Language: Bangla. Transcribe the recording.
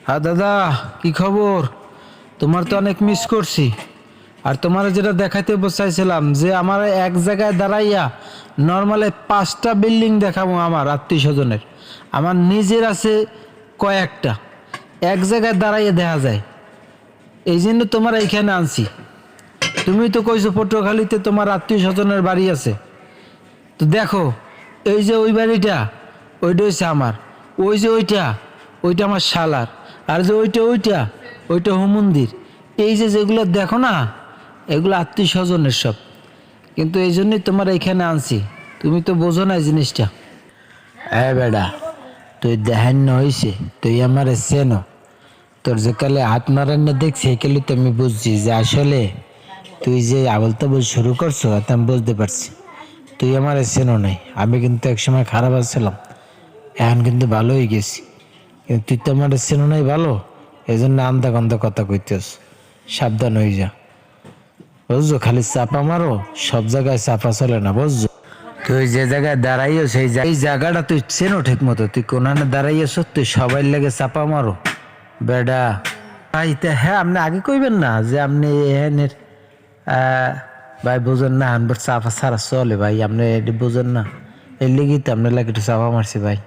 হ্যাঁ দাদা, কি খবর? তোমার তো অনেক মিস করছি। আর তোমার যেটা দেখাইতে চাইছিলাম যে আমার এক জায়গায় দাঁড়াইয়া নর্মালে 5টা বিল্ডিং দেখাবো আমার আত্মীয় স্বজনের। আমার নিজের আছে কয়েকটা, এক জায়গায় দাঁড়াইয়া দেখা যায়। এই জন্য তোমার এইখানে আনছি। তুমি তো কইছো পটুয়াখালীতে তোমার আত্মীয় স্বজনের বাড়ি আছে, তো দেখো এই যে ওই বাড়িটা, ওইটা হচ্ছে আমার। ওই যে ওইটা, ওইটা আমার শালার। আর যে ওইটা ওইটা ওইটা হুমন্দির। এই যে যেগুলো দেখো না, এগুলো আত্মীয় স্বজনের সব। কিন্তু এই জন্যই তোমার এইখানে আনছি। তুমি তো বোঝো না এই জিনিসটা। বেডা, তুই দেখান না হয়েছে, তুই আমার চেনো। তোর যে কালে হাত মারান না দেখছি, এই কালে তো আমি বুঝছি যে আসলে তুই যে আবল তাবল শুরু করছো, তা আমি বুঝতে পারছি। তুই আমার চেনো নাই। আমি কিন্তু একসময় খারাপ আছিলাম, এখন কিন্তু ভালো হয়ে গেছি। কিন্তু তুই তো আমার চেনো নাই ভালো, এই জন্য আন্দা গন্ধা কথা কইতেস। সাবধান হয়ে যা, বুঝছো? খালি চাপা মারো, সব জায়গায় চাপা চলে না, বুঝছো? তুই যে জায়গায় দাঁড়াইও সেই জায়গাটা তুই চেনো ঠিক মতো। তুই কোনানে দাঁড়াইয়েছ, তুই সবাই লেগে চাপা মারো বেডা। ভাই হ্যাঁ, আপনি আগে কইবেন না যে আপনি এখানের ভাই বুঝেন না, আনবার চাপা সারা চলে ভাই, আপনি এটি বুঝেন না। এই লেগে তো আপনার লাগে একটু চাপা মারছি ভাই।